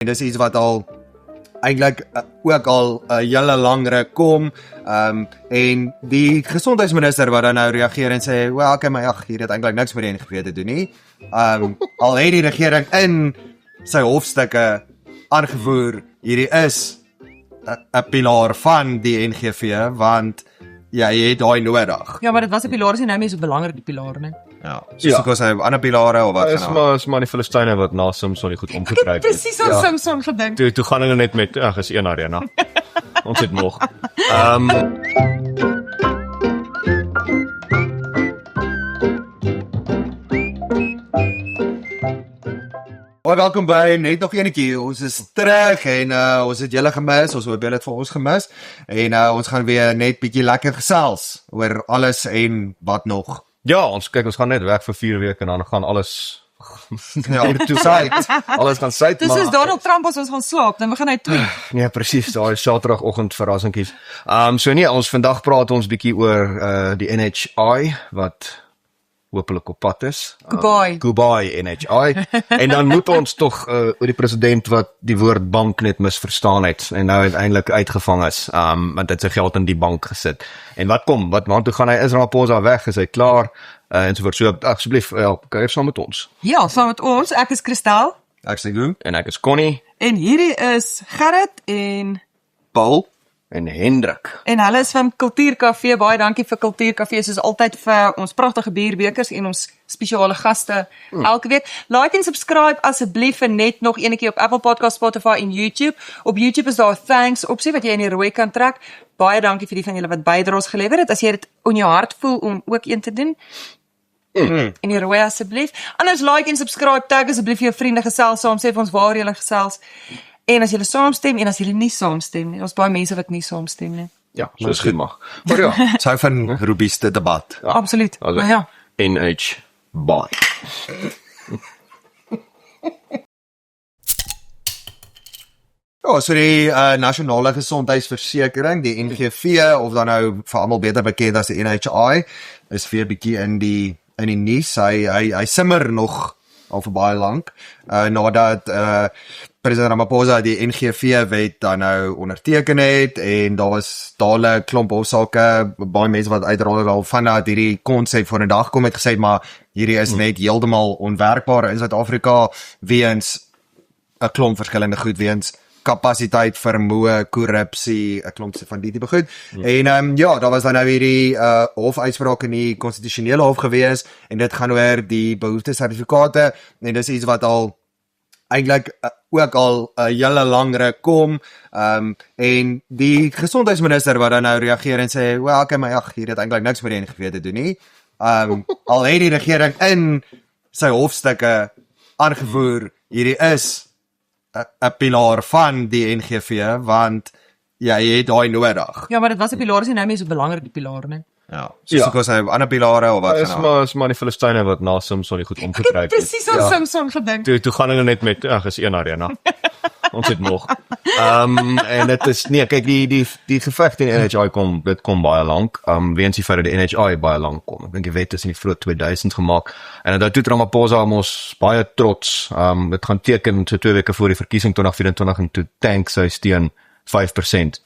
En dis iets wat al eintlik ook al 'n hele lang ruk kom, en die gesondheidsminister wat dan nou reageer en sê, "Wel, okay, maar hier het eintlik niks met die NGV te doen nie." Al het die regering in sy hofstukke aangevoer, hierdie is 'n pilaar van die NGV, want jy het daai nodig. Ja, maar dit was 'n pilaar, is nie nou meer so belangrik die pilaar nie. Ja, soos ek was ander pilare of wat is maar die Filistyne wat na Samson nie goed omgedryf het. Presies aan Samson gedink. Toe gaan hulle net met, is een arena. Ons het nog. Welkom by net nog enetjie. Ons is terug en ons het julle gemis, ons hoop julle het vir ons gemis. En ons gaan weer net bietjie lekker gesels oor alles en wat nog. Ja, ons gaan net weg vir 4 weke en dan gaan alles alles gaan suid. Dis soos Donald Trump as ons gaan slaap, dan begin hy tweet. Nee, presies, daar is Saterdagoggend verrassingkies. So nee, ons vandag praat ons bietjie oor die NHI wat hopelik op pad is. Goodbye NHI. En dan moet ons tog oor die president wat die woord bank net misverstaan het en nou uiteindelik uitgevang is, want hy het sy geld in die bank gesit. En want toe gaan hy Is Ramaphosa weg, is hy klaar, en so voort. So asseblief, kyk saam met ons. Ja, saam met ons. Ek is Christel. Ek sê Goon. En ek is Connie. En hierdie is Gerrit en Paul. En Hendrik. En hulle is van Kultuurkafee. Baie dankie vir Kultuurkafee, soos altyd vir ons pragtige bierbekers en ons spesiale gaste elke week. Like en subscribe asseblief en net nog enetjie op Apple Podcast, Spotify en YouTube. Op YouTube is daar 'n thanks opsie wat jy in die rooi kan trek. Baie dankie vir die van julle wat bydraes gelewer het. As jy dit in jou hart voel om ook een te doen, in die rooi asseblief. Anders like en subscribe, tag asseblief vir jou vriende, gesels saam, sê vir ons waar julle gesels. En as julle saamstem en as julle nie saamstem nie. Ons baie mense wat nie saamstem nie. Ja, soos goed mag. Maar ja, Sy van robuuste debat. Ja, absoluut. Also, Ja. NH bye. Ja, so die nasionale gesondheidsversekering, die NGV, of dan nou vir almal beter bekend as die NHI, is weer bietjie in die nuus. Hy simmer nog al vir baie lank, nadat president Ramaphosa die NGV-wet dan nou onderteken het, en daar was dadelik klomp hofsaake, baie mense wat uiteraard al vanaf hierdie konsep voor 'n dag kom het gesê, maar hierdie is net heeltemal onwerkbaar in Suid-Afrika weens 'n klomp verskillende goed, weens kapasiteit, vermoë, korrupsie, 'n klomp van die tipe goed. En daar was dan nou hierdie hofuitspraak in die konstitusionele hof gewees, en dit gaan oor die behoeftesertifikate, en dis iets wat al eintlik ook al 'n hele lang ruk kom, en die gesondheidsminister wat dan nou reageer en sê, "Wel, okay, maar hier het eintlik niks met die NGV te doen nie." Al het die regering in sy hofstukke aangevoer, hierdie is 'n pilaar van die NGV, want jy het daai nodig. Ja, maar dit was 'n pilaar, is nie nou meer so belangrik die pilaar nie. Ja, soos ek was ander pilare of wat Is maar die Filistyne wat na Samson nie goed omgedryf het. Presies aan Samson gedink. Toe gaan hulle net met, is een arena. Ons het nog. En dit is, nee, kyk, die geveg teen NHI kom baie lank, weens die feit dat die NHI baie lank kom. Ek dink die wet is in die vroeg 2000 gemaak, en dat toe Ramaphosa ons baie trots, dit gaan teken so 2 weke voor die verkiesing 2024, en toe tank sy steun 5%,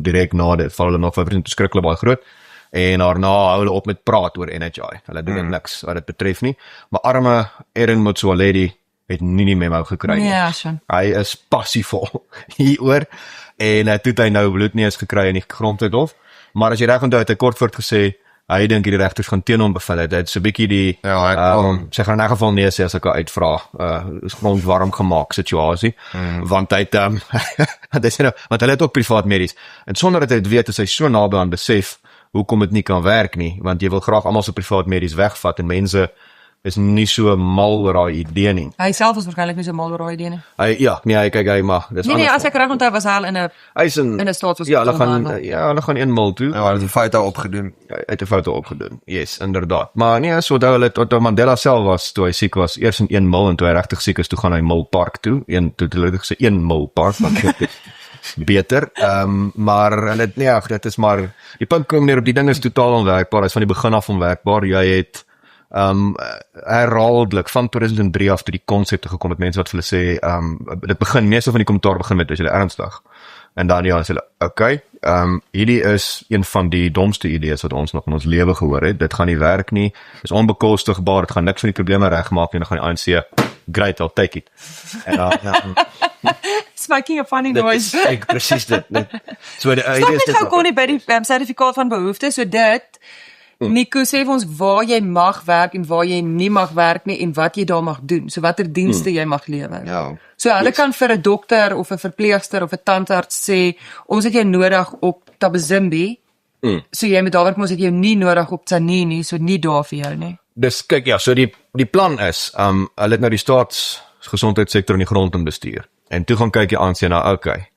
direk na dit, val hulle nog 5%, toe skrik hulle baie groot, en daarna hou hulle op met praat oor NHI, hulle doen niks wat dit betref nie, maar arme Erin Motsoaledi het nie die memo gekry nie. Ja, Sean. Hy is passievol hieroor, en toe het hy nou bloedneus gekry in die grondwethof, maar as jy reg onthou, het hy kortvoort gesê, hy dink die regters gaan teen hom bevel het, hy het so 'n bietjie die, sy gaan in 'n geval nee sê as ek uitvra, is grond warm gemaak situasie, want hy het, want hulle het ook privaat medies, en sonder dat hy dit weet, is hy so naby aan besef, hoekom dit nie kan werk nie, want jy wil graag almal se privaat medies wegvat, en mense is nie so mal oor daai idee nie. Hy self is waarskynlik nie so mal oor daai idee nie. Hy mag, dis Nee, as ek reg onthou was hy al in 'n staatshospitaal. Hulle gaan 1 mil toe. Ja, hulle het 'n foto opgedoen. Ja, hy het 'n foto opgedoen. Yes, inderdaad. Maar nee, so onthou hulle tot Mandela self was, toe hy siek was, eers in 1 mil, en toe hy regtig siek is, toe gaan hy Mil Park toe. Toe hulle gesê 1 Mil Park, beter, maar dit is maar, die punt kom neer op, die ding is totaal onwerkbaar, hy is van die begin af onwerkbaar, jy het herhaaldelik van 2003 af toe die konsepte gekom het, mense wat vir hulle sê, dit begin, meeste van die kommentaar begin met, is julle ernstig? En dan ja, sê hulle, okay, hierdie is een van die domste idees wat ons nog in ons lewe gehoor het, dit gaan nie werk nie, is onbekostigbaar, dit gaan niks van die probleme regmaak nie, dan gaan die ANC, great, I'll take it. En dan, It's making a funny noise. Ek presies dit. So die Stop idee is net gou Connie by die sertifikaat van behoeftes, so dit Nico sê vir ons waar jy mag werk en waar jy nie mag werk nie en wat jy daar mag doen. So watter dienste jy mag lewer. Ja. So hulle kan vir 'n dokter of 'n verpleegster of 'n tandarts sê, ons het jou nodig op Tabazimbi. So jy moet daar werk, ons het jou nie nodig op Tzaneen nie, so nie daar vir jou nie. Dis kyk ja, so die plan is hulle het nou die staatsgesondheidssektor in die grond in bestuur. En toe gaan kyk jy aan sê nou okay.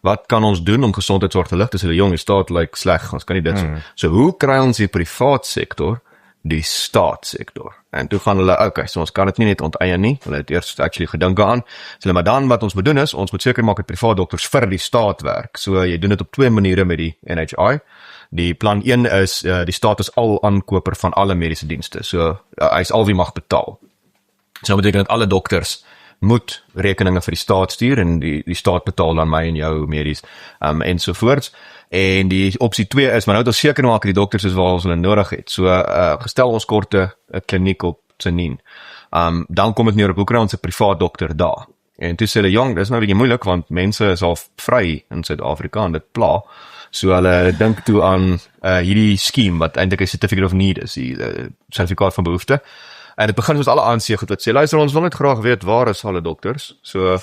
Wat kan ons doen om gesondheidsorg te lig? Dis 'n jong staat lyk sleg. Ons kan nie dit so hoe kry ons die privaat sektor die staatssektor? En toe gaan hulle okay, so ons kan dit nie net onteien nie. Hulle het eers actually gedink aan. So maar dan wat ons moet doen is ons moet seker maak dat privaat dokters vir die staat werk. So jy doen dit op twee maniere met die NHI. Die plan 1 is die staat is al aankoper van alle mediese dienste. So hy is al wie mag betaal. So dat beteken dat alle dokters moet rekeninge vir die staat stuur en die staat betaal dan my en jou medies ensovoorts. En die opsie 2 is, maar nou het ons seker maak die dokters is waar ons hulle nodig het. So gestel ons korte 'n kliniek op Tzaneen. Dan kom dit neer op hoe kry ons 'n privaat dokter daar. En toe sê hulle jong, dis nou 'n bietjie moeilik want mense is al vry in Suid-Afrika en dit pla. So hulle dink toe aan hierdie skema wat eintlik 'n certificate of need is, die sertifikaat van behoefte. En dit begin soos alle ANC goed wat sê, luister ons wil net graag weet waar is alle dokters. So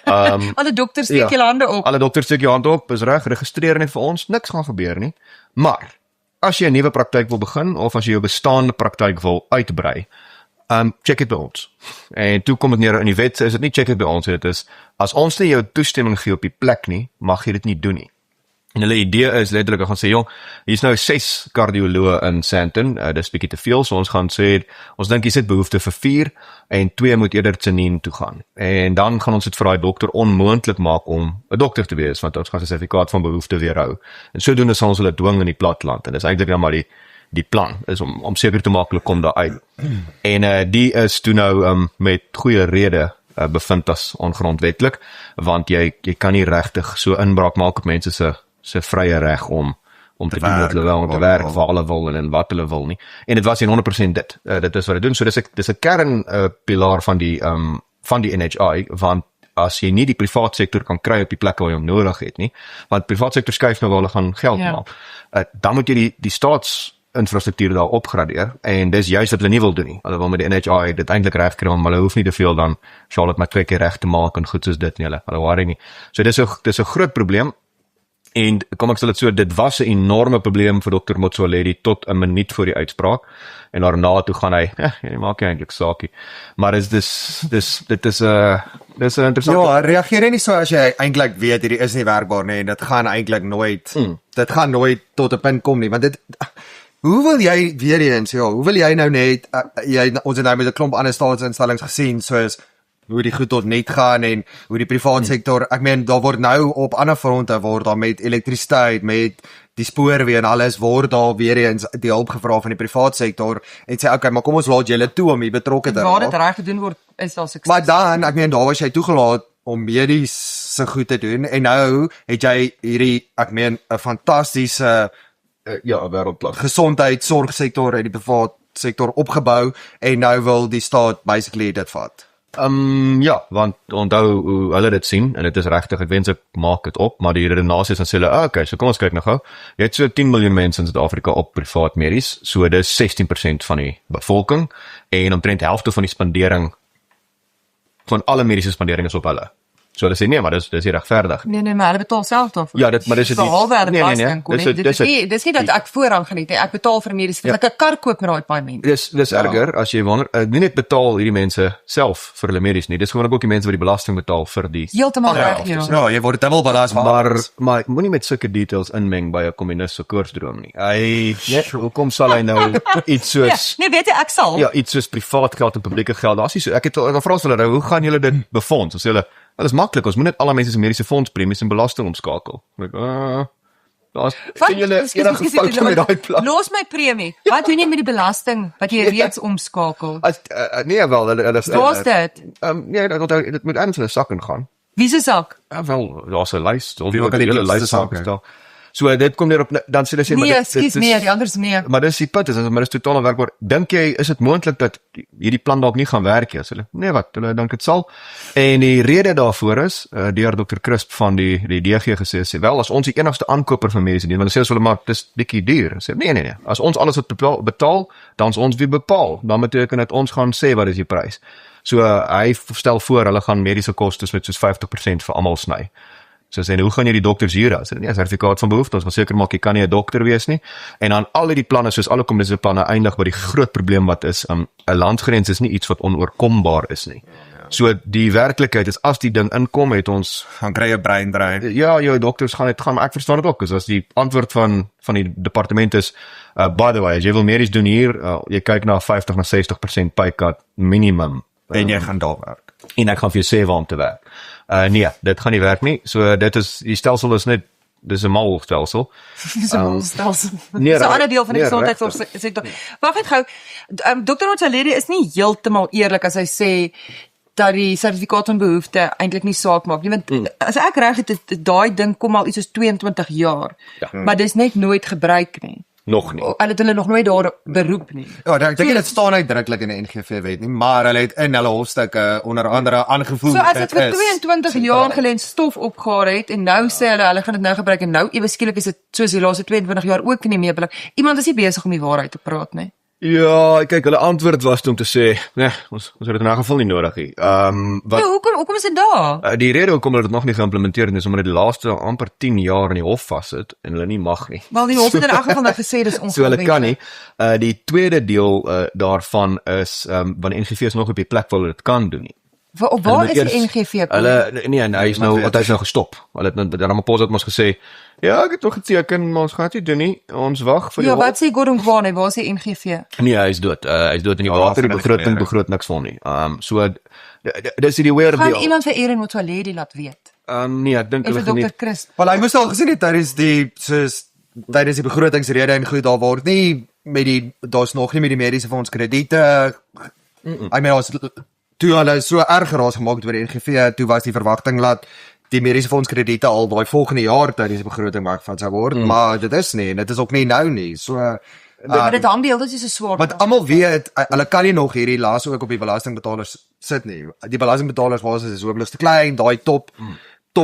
Alle dokters steek julle hande op. Alle dokters steek jou hand op, is reg, registreer net vir ons, niks gaan gebeur nie. Maar as jy 'n nuwe praktyk wil begin of as jy jou bestaande praktyk wil uitbrei, check dit by ons. En toe kom dit neer in die wet, is dit nie check dit by ons, dit is as ons nie jou toestemming gee op die plek nie, mag jy dit nie doen nie. En hulle idee is letterlik, gaan sê, jong, hier's nou 6 kardioloë in Sandton, dis bietjie te veel, so ons gaan sê, ons dink jy sit behoefte vir 4, en 2 moet eerder Tzaneen toe gaan. En dan gaan ons dit vir daai dokter onmoontlik maak om 'n dokter te wees, want ons gaan 'n sertifikaat van behoefte weerhou. En sodoende sal ons hulle dwing in die platteland, en dis eintlik nou maar die plan, is om seker te maak hulle kom daar uit. En die is toe nou met goeie rede bevind as ongrondwetlik, want jy kan nie regtig so inbraak maak op mense se vrye reg om te doen wat hulle wil, om te werk waar hulle wil en wat hulle wil nie. En dit was 100% dit. Dit is wat hulle doen. So dis 'n kernpilaar van die NHI, want as jy nie die privaat sektor kan kry op die plekke waar jy hom nodig het nie, want privaat sektor skuif nou waar hulle gaan geld maak. Dan moet jy die staatsinfrastruktuur daar opgradeer en dis juist wat hulle nie wil doen nie. Hulle wil met die NHI dit eintlik reg kry, maar hulle hoef nie te veel dan Charlotte maar 2 keer reg te maak en goed soos dit nie. Hulle worry nie. So dis 'n groot probleem. En kom ek sê dit so, dit was 'n enorme probleem vir Dr. Motsoaledi tot 'n minuut voor die uitspraak. En daarna toe gaan hy, jy maak eintlik saakie. Maar dit is 'n interessant. Ja, reageer nie so as jy eintlik weet hierdie is nie werkbaar nie en dit gaan eintlik nooit tot 'n punt kom nie, want dit hoe wil jy weer eens hoe wil jy nou net ons het nou met 'n klomp ander staatsinstellings gesien soos hoe die goed tot net gaan en hoe die privaat sektor, ek meen daar word nou op ander fronte word daar met elektrisiteit, met die spoorweë en alles word daar weer eens die hulp gevra van die privaat sektor en sê okay, maar kom ons laat julle toe om hier betrokke te raak. Waar dit reg gedoen word, is daar sukses. Maar dan, ek meen daar was jy toegelaat om mediese goed te doen en nou het jy hierdie, ek meen 'n fantastiese wêreldklas gesondheidsorgsektor en die privaat sektor opgebou en nou wil die staat basically dit vat. Ja, want onthou hoe hulle dit sien, en dit is regtig, ek wens ek maak dit op, maar die redenasie is dan sê hulle, okay, so kom ons kyk nou gou, jy het so 10 miljoen mense in Suid-Afrika op privaat medies, so dis 16% van die bevolking, en omtrent helfte van die spandering, van alle mediese spandering is op hulle. So hulle sê, nee, maar dis nie regverdig. Nee, maar hulle betaal self daarvoor. Ja, maar dis Dis nie dat ek voorrang geniet nie, ek betaal vir mediese, want ek 'n kar koop met daai payment. Dis erger, as jy wonder, nie net betaal hierdie mense self vir hulle medies nie, dis gewoon ook die mense wat die belasting betaal vir die. Heeltemal reg, ja. Ja, jy word dubbel belas, maar moenie met sulke details inmeng by 'n kommunis se koersdroom nie. Hoekom sal hy nou iets soos nee, weet jy, ek sal. Ja, iets soos privaat geld en publieke geld. Daar's nie so, ek het dan vra hulle, hoe gaan julle dit befonds? Ons sê hulle, dit is maklik, ons moet net alle mense se mediese fondspremies en belasting omskakel. Daar's sien julle enige foute met daai plan. Los my premie. Wat doen jy met die belasting wat jy reeds omskakel? Nee wel, Waar's dit? nee, dit moet eers in 'n sak ingaan. Wie se sak? Ja wel, daar's 'n lys, ons Wie ook al het die 'n hele diepste lys sake. saamgestel. So dit kom neer op dan sê hulle sê Nee, dit skus nee, die anders nee. maar dis die punt is maar dis totaal onwerkbaar. Dink jy is dit moontlik dat hierdie plan dalk nie gaan werk nie? Hulle nee wat, hulle dink dit sal. En die rede daarvoor is deur Dr. Crisp van die DG gesê sê wel as ons die enigste aankoper van mediese diens, want hulle sê hulle maar dis bietjie duur. Sê nee. As ons alles wat betaal, dan is ons wie bepaal. Dan beteken dit ons gaan sê wat is die prys. So hy stel voor hulle gaan mediese kostes met soos 50% vir almal sny. So sê, hoe gaan jy die dokters hier as? Nie 'n sertifikaat van behoefte, ons gaan seker maak jy kan nie 'n dokter wees nie. En dan al die planne soos alle kommunikasie planne eindig by die groot probleem wat is 'n landsgrens is nie iets wat onoorkombaar is nie. So die werklikheid is as die ding inkom het ons gaan kry 'n brain drain. ja, jou dokters gaan dit gaan, maar ek verstaan dit ook, as die antwoord van die departement is by the way, as jy wil medies doen hier, jy kyk na 50 na 60% pay cut minimum. En jy gaan daar werk. En ek gaan vir jou sê waar om te werk. Nee, dit gaan nie werk nie. So dit is die stelsel is net dis 'n mal stelsel. Dis 'n malstelsel. nee, Dis 'n ander deel van die nee, gesondheidssektor. Wag net gou. Dr. Otsaledi is nie heeltemal eerlik as hy sê dat die sertifikaat van behoefte eintlik nie saak maak nie, want as ek reg het, daai ding kom al iets soos 22 jaar. Ja. Maar dis net nooit gebruik nie. Nog nie. Hulle het hulle nog nooit daar beroep nie. Ja, ek dink dit staan uitdruklik in die NGV wet nie, maar hulle het in hulle hofstukke onder andere aangevoer So as dit dit vir is 22 jaar gelede stof opgehaar het en nou sê hulle gaan dit nou gebruik en nou ewe skielik is dit soos die laaste 22 jaar ook nie meer belangrik. Iemand is nie besig om die waarheid te praat nie. Ja, kyk, hulle antwoord was om te sê, nee, ons het dit in 'n geval nie nodig nie. Wat Ja, hoekom is dit daar? die rede hoekom hulle dit nog nie geïmplementeer het is omdat dit die laaste amper 10 jaar in die hof vassit en hulle nie mag nie. Wel die hof het in elk geval nou gesê dis So hulle kan nie. ongewenst. Die tweede deel daarvan is want die NGV is nog op die plek waar hulle dit kan doen nie. Op waar is die NGV? Hulle nee, en hy is nou gestop. Hulle het Ramaphosa het mos gesê, ja, ek het nog geteken, maar ons gaan dit nie doen nie. Ons wag vir die Ja, hof. wat sê Gordon Kwame? Waar is die NGV? Nee, hy is dood. Hy is dood in die Ja, water, die vind ek begroting meer, begroot niks van nie. So dis die weird Gaan deal. iemand vir Erin Motsoaledi laat weet? Nee, ek dink En hulle vir geniet. Dr. Chris. Wel hy moes al gesien het tydens die begrotingsrede en goed, daar word nie met die daar's nog nie met die mediese fonds krediete. I mean ons toe hulle so erg geraas gemaak het oor die NGV, toe was die verwagting dat die mediese fonds krediete al daai volgende jaar tydens die begroting maak van sou word, maar dit is nie en dit is ook nie nou nie. So Maar dit hang deeltyd is so swaar. want almal weet hulle kan nie nog hierdie las ook op die belastingbetalers sit nie. Die belastingbetalers basis is hoopelik te klein, daai top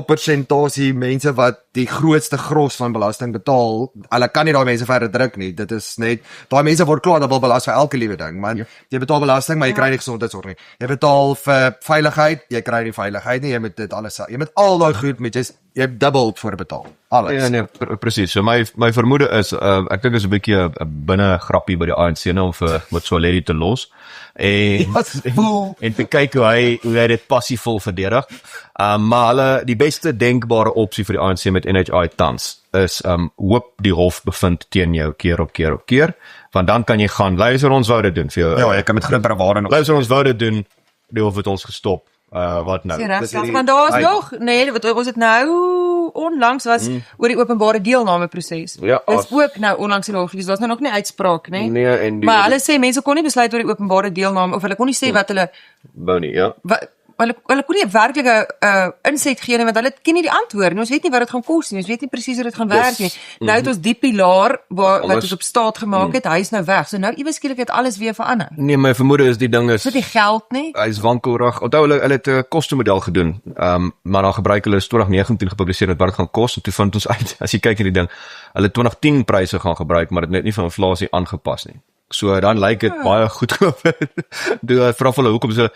persentasie mense wat die grootste gros van belasting betaal, hulle kan nie daai mense verder druk nie. Dit is net daai mense word klaar dat hulle belas vir elke liewe ding, man. Jy betaal belasting, maar jy kry nie gesondheidsorg nie. Jy betaal vir veiligheid, jy kry nie veiligheid nie. Jy moet dit alles jy moet al daai goed met jy dubbel voor betaal. Alles. Ja, nee, presies. So my vermoede is ek dink is 'n bietjie 'n binne grappie by die ANC nou om vir Motsoaledi te los. En te kyk hoe hy dit passievol verdedig. Maar hulle die beste denkbare opsie vir die ANC met NHI tans is hoop die hof bevind teen jou keer op keer, want dan kan jy gaan luister ons wou dit doen vir jou. Ja, jy kan met groot beware nog. Luister ons wou dit doen, die hof het ons gestop. Wat nou? Want daar is nog nee, wat ons het nou onlangs was oor die openbare deelnameproses. Ja, Dis ook nou onlangs logies, daar's nou nog nie uitspraak nie. Nee, en Maar hulle sê mense kon nie besluit oor die openbare deelname of hulle kon nie sê wat hulle wou nie, ja. hulle kon nie 'n werklike inset gee nie want hulle ken nie die antwoord nie. Ons weet nie wat dit gaan kos nie. Ons weet nie presies hoe dit gaan werk nie. Nou het ons die pilaar wat ons op staat gemaak het, hy is nou weg. So nou iewes skielik het alles weer verander. Nee, my vermoede is die ding is Is dit die geld nie? hy is wankelrig. Onthou hulle het 'n kostemodel gedoen. Maar dan gebruik hulle 2019 gepubliseer wat dit gaan kos en toe vind ons uit as jy kyk in die ding, hulle 2010 pryse gaan gebruik, maar dit net nie van inflasie aangepas nie. So dan lyk dit baie goedkoop. Toe vra hulle hoekom so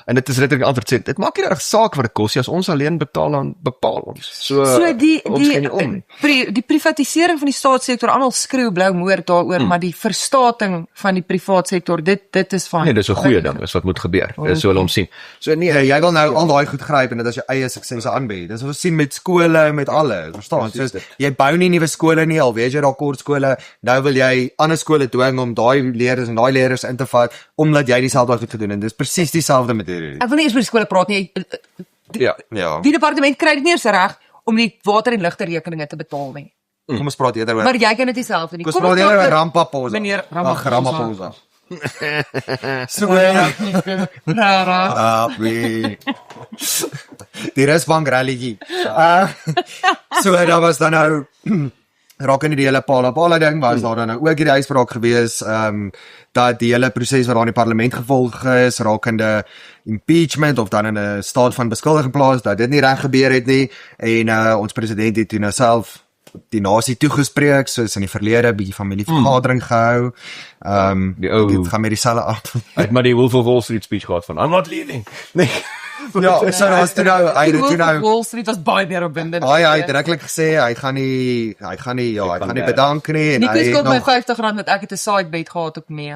en dit is letterlik antwoord sê dit maak nie reg saak wat dit kos as ons alleen betaal dan bepaal ons. So ons gaan nie om. Die privatisering van die staatssektor, almal skreeu blou moord daaroor, maar die verstating van die privaat sektor, dit is van Nee, dis 'n goeie ding, is wat moet gebeur. Dis so hulle hom sien. So nee, jy wil nou al daai goed gryp en dit as jou eie suksesse aanbied. Dis wat ons sien met skole, met alles. Verstaan? So jy bou nie nuwe skole nie, al weet jy daar kort skole. Nou wil jy ander skole dwing om daai leerders en daai leerders in te vat omdat jy dieselfde goed gedoen en dis presies dieselfde met hierdie. Ek wil nie eers oor die skole praat nie. Ja. Ja. Die departement kry dit nie eens reg om die water en ligte rekeninge te betaal nie. Kom ons praat eerder oor. Maar jy kan dit self doen. Kom ons praat eerder oor Ramaphosa. Meneer Ag, Ramaphosa. So die Resbank rally. So daar was dan nou rakende die hele Pala ding, was daar dan nou ook hierdie uitspraak gewees, dat die hele proses wat daar in die parlement gevolg is, rakende impeachment of dan in 'n staat van beskuldiging geplaas, dat dit nie reg gebeur het nie, en ons president het toe nou self die nasie toegespreek, soos in die verlede, bietjie familievergadering gehou, dit gaan met dieselfde af. Hy het maar die Wolf of Wall Street speech gehad van, I'm not leaving. Nee. Ja, so was toe nou, hy het toe nou Wall Street was baie meer opwindend. hy het uitdruklik gesê hy gaan nie bedank nie, en Nico hy skuld het my nog R50 dat ek het 'n side bet gehad op nee.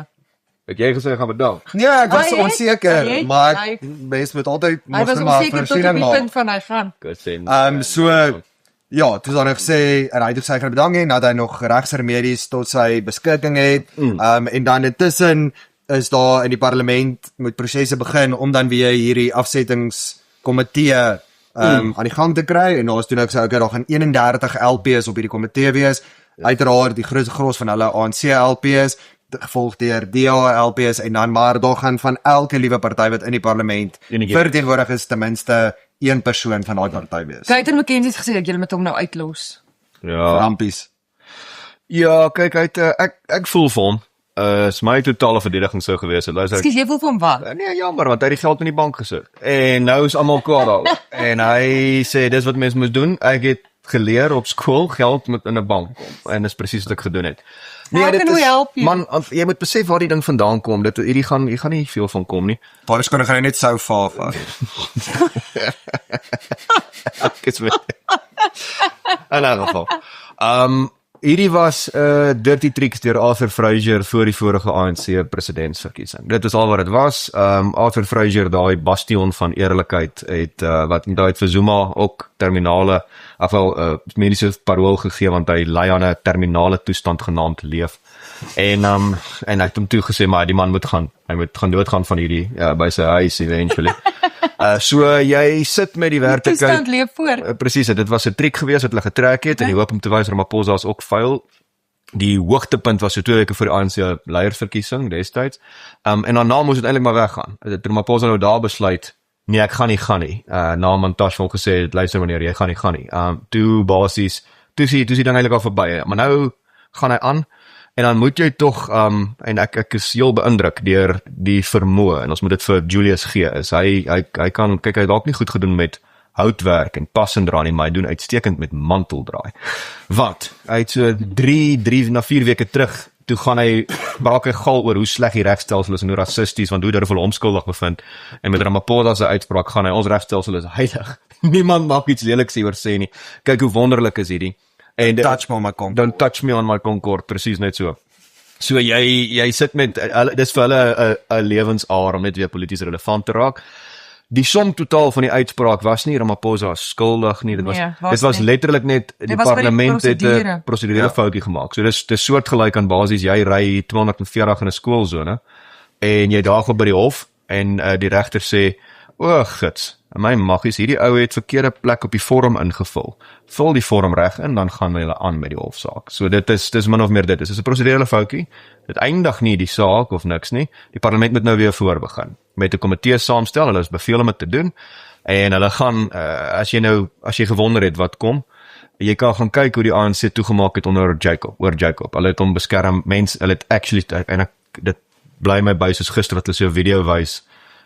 Het jy gesê gaan bedank? ja, ek was Hy het- onseker, hy het- maar hy- mens moet altyd Hy was maar onseker tot op voorsiening die maak. punt van hy gaan. So ja, toe dan gesê en hy het ook sy bedank en dat hy nog regsremedies tot sy beskikking het. En dan intussen is daar in die parlement moet prosesse begin om dan weer hierdie afsettingskomitee aan die gang te kry, en daar is toe nou gesê okay, daar gaan 31 LPs op hierdie komitee wees. Uiteraard die grootste gros van hulle ANC LPs, gevolg deur DA LPs, en dan maar daar gaan van elke liewe party wat in die parlement verteenwoordig is ten minste een persoon van daai party wees. Kaiton McKenzie het gesê dat julle met hom nou uitlos. Ja. Rampies. Ja, kyk, hy het, ek voel vir hom. Is my totale verdediging sou gewees het. Luister, Skus jy voel vir hom wat? nee, jammer, want hy het die geld in die bank gesit. En nou is almal kwaad daaroor. En hy sê dis wat mense moet doen. Ek het geleer op skool geld moet in 'n bank kom, en dis presies wat ek gedoen het. How can we help you? Man, jy moet besef waar die ding vandaan kom. Dit hier gaan nie veel van kom nie. Paar skone gaan hy net so vaar vat. Ek is met. In 'n geval. Hierdie was dirty tricks deur Arthur Fraser voor die vorige ANC presidentsverkiesing. Dit is al wat dit was. Arthur Fraser, daai bastion van eerlikheid, het wat daai het vir Zuma ook terminale mediese parol gegee, want hy ly aan 'n terminale toestand genaamd leef. En hy het hom toe gesê maar die man moet gaan. Hy moet gaan doodgaan van hierdie by sy huis eventually. So jy sit met die werklikheid. Toestand leef voor. Presies, dit was 'n triek geweest wat hulle getrek het en die hoop om te wys Ramaphosa is ook vuil. Die hoogtepunt was so 2 weke voor die ANC leiersverkiesing destyds. En daarna moes dit eintlik maar weggaan. Ramaphosa nou daar besluit, nee, ek gaan nie. Na Montashe wil gesê, luister meneer, jy gaan nie. Toe basies, toe sien dan eintlik al verby. Maar nou gaan hy aan. En dan moet jy tog en ek is heel beïndruk deur die vermoë, en ons moet dit vir Julius gee, is hy kan, kyk, hy het dalk nie goed gedoen met houtwerk en pas en dra nie, maar hy doen uitstekend met manteldraai. Want hy het so 3 na 4 weke terug, toe gaan hy braak hy gal oor hoe sleg die regstelsel is en hoe rassisties, want hoe dit hulle omskuldig bevind, en met Ramaphosa se uitspraak gaan hy, ons regstelsel is heilig. Niemand mag iets leliks hieroor sê nie. Kyk hoe wonderlik is hierdie. En Touch me on my Concorde. Don't touch me on my Concorde, presies net so. So jy sit met, dis vir hulle 'n lewensaar om net weer polities relevant te raak. Die som totaal van die uitspraak was nie Ramaphosa skuldig nie, dit was letterlik net die parlement het 'n prosedurele foutjie gemaak. So dis soortgelyk aan basies jy ry 240 in 'n skoolsone en jy daag op by die hof en die regter sê, o gits, my maggies, hierdie ou het verkeerde plek op die vorm ingevul. Vul die vorm reg in, dan gaan hulle aan met die hofsaak. So dis min of meer dit. Dit is 'n prosedurele foutjie. Dit eindig nie die saak of niks nie. Die parlement moet nou weer voorbegin met 'n komitee saamstel. Hulle is beveel om dit te doen en hulle gaan as jy gewonder het wat kom, jy kan gaan kyk hoe die ANC toegemaak het oor Jacob. Hulle het hom beskerm. Hulle het actually, en dit bly my by soos gister wat hulle so 'n video wys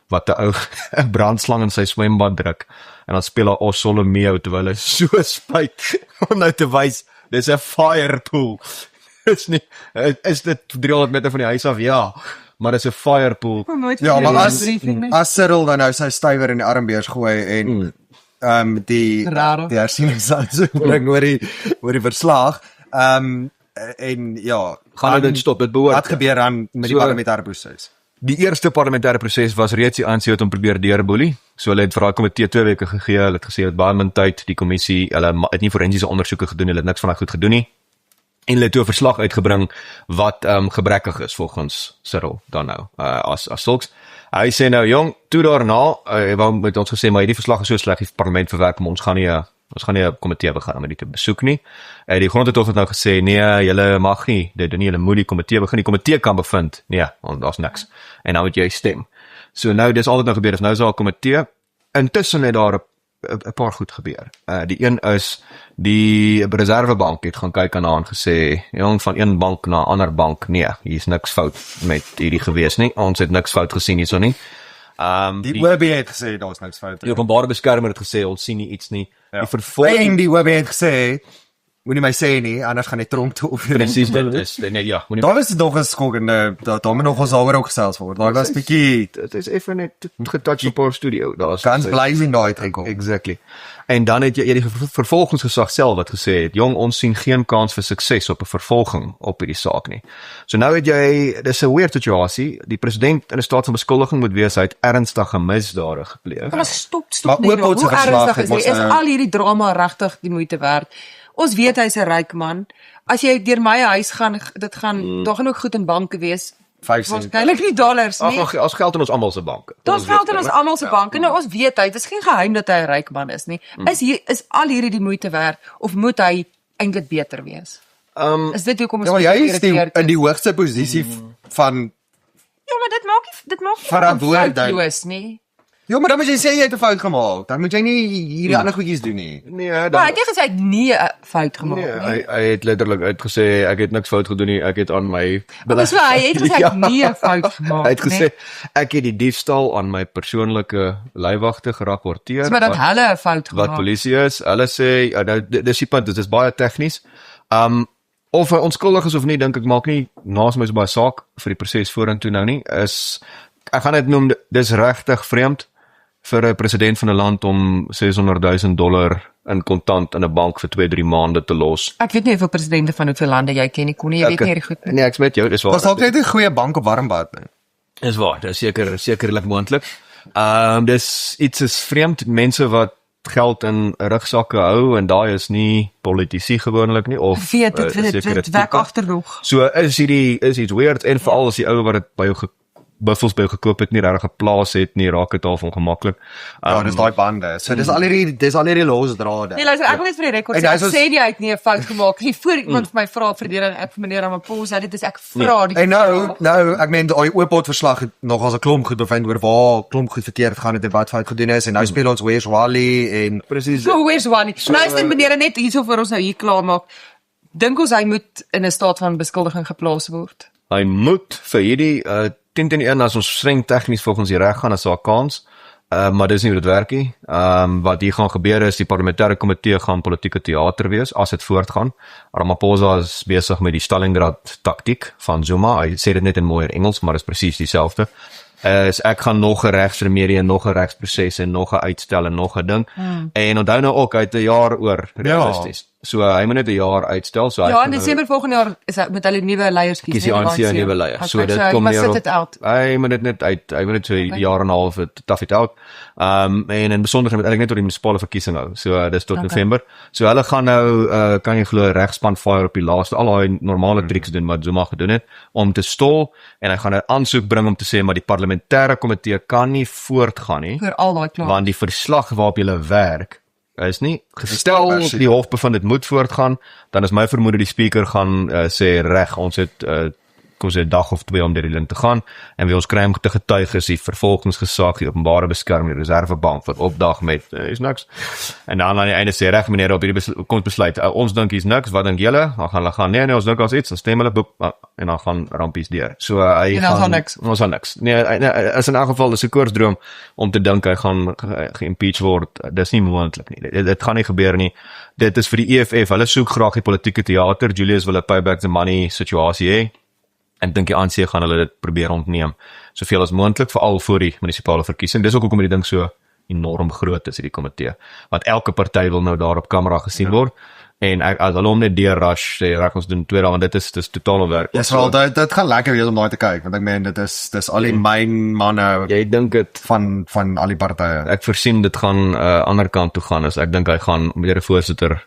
wat 'n ou 'n brandslang in sy swembad druk en dan speel hy Osolomeo terwyl hy so spuit om nou te wys dis 'n fire pool. Is dit 300 meter van die huis af? Ja, maar dis 'n fire pool. Ja, maar as Cyril dan nou sy stywer in die armbeers gooi en die hersieningssou bring oor die verslag en ja, gaan dit stop, dit behoort. Wat gebeur dan met die parlementêre proses? Die eerste parlementêre proses was reeds die ANC het hom probeer deurboelie. So hulle het vir daai komitee 2 weke gegee. Hulle het gesê dat baie min tyd, die kommissie, hulle het nie forensiese ondersoeke gedoen, hulle het niks van daai goed gedoen nie. En hulle het toe 'n verslag uitgebring wat gebrekkig is volgens Cyril dan nou as sulks. Hy sê nou jong, toe daarna wou met ons gesê maar hierdie verslag is so sleg, die parlement verwerk hom, ons gaan nie Ons gaan nie 'n komitee begin om dit te besoek nie. Die grondwet het nou gesê nee, julle mag nie, dit doen nie, julle moet die komitee begin. Die komitee kan bevind. Nee, daar's niks. En nou moet jy stem. So nou dis altyd nou gebeur, is nou is daar 'n komitee. Intussen het daar 'n paar goed gebeur. Die een is die Reservebank het gaan kyk aan gesê, jong, van een bank na 'n ander bank, nee, hier is niks fout met hierdie gewees nie. Ons het niks fout gesien hierso nie. Die OB het gesê daar's niks fout. Die openbare beskermer het gesê ons sien nie iets nie. Ja. Die vervolging Die OB het gesê moenie my sê nie, anders gaan hy tronk toe of presies dit is. Nee, ja, moenie. Daar was nog 'n skokkende dat daar moet nog ons daaroor ook gesels word. Daar was bietjie Dit is effe net getouch op our studio. Daar's kans blazing daai uitkom. Exactly. En dan het jy die vervolgingsgesag self wat gesê het, jong, ons sien geen kans vir sukses op 'n vervolging op hierdie saak nie. So nou het jy, dis 'n weird situasie. Die president in 'n staat van beskuldiging moet wees hy het ernstige misdade gepleeg. Maar stop Maar net. Oorpoort se Hoe verslag ernstig het is mos dit? Is nou- al hierdie drama regtig die moeite werd? Ons weet hy's 'n ryk man. As jy deur my huis gaan, dit gaan daar gaan ook goed in banke wees. 5 sent. Waarskynlik nie dollars nie. As geld in ons almal se banke. Daar's geld in ons almal se banke. Nou ons weet hy, dit is geen geheim dat hy 'n ryk man is nie. Is al hierdie die moeite werd of moet hy eintlik beter wees? Is dit hoekom ons Ja, maar jy is geïrriteerd in die hoogste posisie van Ja, maar dit maak nie Verantwoording. foutloos nie. Ja, maar dan moet jy sê jy het 'n fout gemaak. Dan moet jy nie hierdie ander goedjies doen nie. Nee, Maar hy dan het nie gesê hy het nie 'n fout gemaak nee, nie. hy het letterlik uitgesê ek het niks fout gedoen nie, ek het aan my Maar so hy het gesê hy het nie 'n fout gemaak Hy het gesê nie. ek het die diefstal aan my persoonlike leiwagte gerapporteer. Maar dat hulle 'n fout wat gemaak. polisie is, hulle sê nou dis die punt, dit is baie tegnies. Of hy onskuldig is of nie, dink ek maak nie naas my so baie saak vir die proses vorentoe nou nie. Ek gaan dit noem dis regtig vreemd vir 'n president van 'n land om $600,000 in kontant in 'n bank vir 2-3 maande te los. Ek weet nie hoeveel presidente van hoeveel lande jy ken nie, Connie, jy weet nie hierdie goed nie. Nee, ek met jou, dis waar. Was dalk net 'n goeie bank op Warmbad nie. Dis waar, dis sekerlik moontlik. Dis iets is vreemd, mense wat geld in rugsakke hou en daai is nie politici gewoonlik nie of Weet dit sekere dit werk tipe. agterdog. So is iets weird en veral as die ou wat dit by jou buffels by jou gekoop het nie regtig geplaas het nie, raak dit half ongemaklik. Ja, dis daai bande. So dis al hierdie los drade. Nee, luister, ek wil net vir die rekord En sê, hy ek was- sê nie hy het nie 'n fout gemaak nie. Voor iemand vir my vra verdedig ek vir meneer Ramaphosa, dit is ek vra die En nou, ek meen die Oorpoort verslag het nog as 'n klomp goed bevind oor waar klomp goed verkeerd gaan het en wat fout gedoen is en nou speel ons Where's Wally en Presies. So where's one? Luister meneer net hierso vir ons nou hier klaar maak. Dink ons hy moet in 'n staat van beskuldiging geplaas word? Hy moet vir hierdie 10-1 as ons streng tegnies volgens die reg gaan as daar kans. Maar dis nie hoe dit werk nie. Wat hier gaan gebeur is die parlementêre komitee gaan politieke teater wees as dit voortgaan. Ramaphosa is besig met die Stalingrad taktiek van Zuma. Hy sê dit net in mooier Engels, maar dit is presies dieselfde. Ek gaan nog 'n regsremedie en nog 'n regsproses en nog 'n uitstel en nog 'n ding. En onthou nou ook hy het 'n jaar oor realisties. So hy moet net 'n jaar uitstel. So hy Ja, gaan in nou- ANC volgende jaar is hy met hulle nuwe leiers kies. kies die ANC 'n nuwe leier. So dit hy kom must neer sit op it out. hy moet dit net uit, hy moet net so 'n jaar en 'n half het tough it out. En in besonder met eintlik net tot die munisipale verkiesing hou. So dis tot November. So hulle gaan nou kan jy glo regspan fire op die laaste al daai normale tricks doen wat Zuma gedoen het om te stol en hy gaan 'n aansoek bring om te sê maar die parlementêre komitee kan nie voortgaan nie Vir al daai klaar. want die verslag waarop jy werk is nie gestel die hof bevind dit moet voortgaan, dan is my vermoede die speaker gaan sê reg, ons het kom sê 'n dag of 2 om deur die lint te gaan en wie ons kry om te getuig is die vervolgingsgesag, die openbare beskerming, die reservebank wat opdag met is niks. En dan aan die einde sê reg meneer op hierdie kom besluit, ons dink hier's niks, wat dink julle? Dan gaan hulle gaan nee, ons dink ons iets, dan stem hulle boek en dan gaan rampies deur. So hy En dan gaan niks. Ons gaan niks. Nee, is in elk geval dis 'n koersdroom om te dink hy gaan geïmpeach word. Dis nie moontlik nie. Dit gaan nie gebeur nie. Dit is vir die EFF. Hulle soek graag die politieke teater. Julius wil 'n payback the money situasie hê. En dink die ANC gaan hulle dit probeer ontneem. Soveel as moontlik veral voor die munisipale verkiesing. Dis ook hoekom die ding so enorm groot is hierdie komitee. Want elke party wil nou daar op kamera gesien word. En as hulle hom net deurrush, sê reg ons doen 2 dae want dit is totale werk. Ja, so dit gaan lekker wees om daai te kyk want ek meen dit is al die myn manne Jy dink dit van al die partye. ek voorsien dit gaan ander kant toe gaan as ek dink hy gaan meneer die voorsitter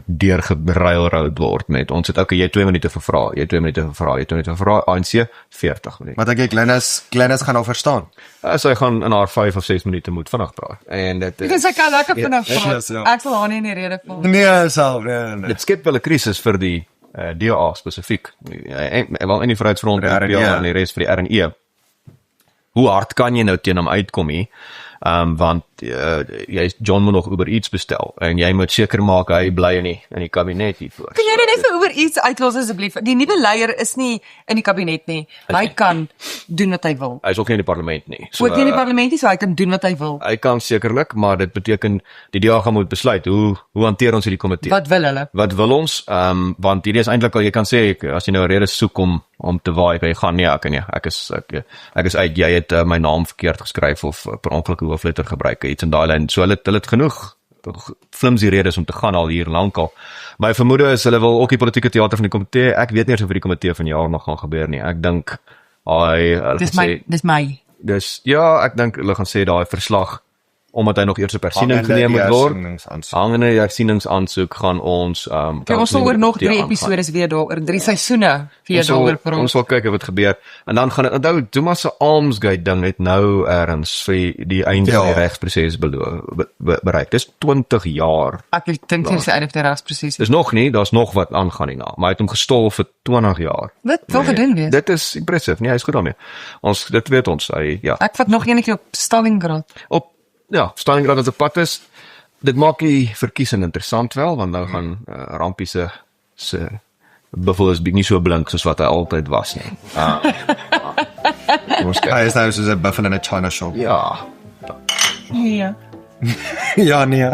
deurgerailroad word met ons het okay, jy 2 minute vir vrae, jy 2 minute vir vrae, jy 2 minute vir vrae, ANC 40 minute. Maar dink jy Glennis gaan nou verstaan? Sy gaan in haar 5 of 6 minute moet vinnig praat. En dit Ek sê kan lekker vinnig ja, praat. ja. Ek sal haar nie in die rede val. Nee, self, nee. dit skep wel 'n krisis vir die DA spesifiek. Wel in die Vryheidsfront en die PA en die res vir die RNE. Hoe hard kan jy nou teen hom uitkom hier? Want John moet nog Uber Eats bestel en jy moet seker maak hy bly in die kabinet hiervoor. Kan jy net vir Uber Eats uitlos asseblief? Die nuwe leier is nie in die kabinet nie. Hy kan doen wat hy wil. Hy is ook nie in die parlement nie. Ook nie in die parlement nie, so hy kan doen wat hy wil. Hy kan sekerlik, maar dit beteken die DA gaan moet besluit hoe hanteer ons hierdie komitee? Wat wil hulle? Wat wil ons? Want hierdie is eintlik al jy kan sê as jy nou 'n rede soek om te waai, jy gaan nee, ek is uit, jy het my naam verkeerd geskryf of per ongeluk 'n hoofletter gebruik, iets in daai lyn. So hulle het genoeg flimsy redes om te gaan al hier lankal. My vermoede is hulle wil ook die politieke teater van die komitee. Ek weet nie eens of die komitee van jaar nog gaan gebeur nie. Ek dink Dis my. Dis ja, ek dink hulle gaan sê daai verslag omdat hy nog eers 'n persiening geneem moet word. Hangende hersieningsaansoek gaan ons Ons sal oor nog 3 episodes weer daaroor, 3 seisoene weer daaroor praat. Ons sal kyk wat gebeur. En dan gaan dit onthou Zuma se Almsgate ding net nou ergens vir die einde van die regsproses bereik. Dis 20 jaar. Ek dink dis die einde van die regsproses. Dis nog nie, daar's nog wat aangaan hierna, maar hy het hom gestol vir 20 jaar. Wat wil gedoen wees? Dit is impressive. Nee, hy is goed daarmee. Dit weet ons. Ek vat nog eenetjie op Stalingrad. Stalingrad as 'n pad is. Dit maak die verkiesing interessant wel, want nou gaan Rampie se buffel is nie so blink soos wat hy altyd was nie. Hy is nou soos 'n buffel in 'n China shop. Ja. Ja. Ja, nee.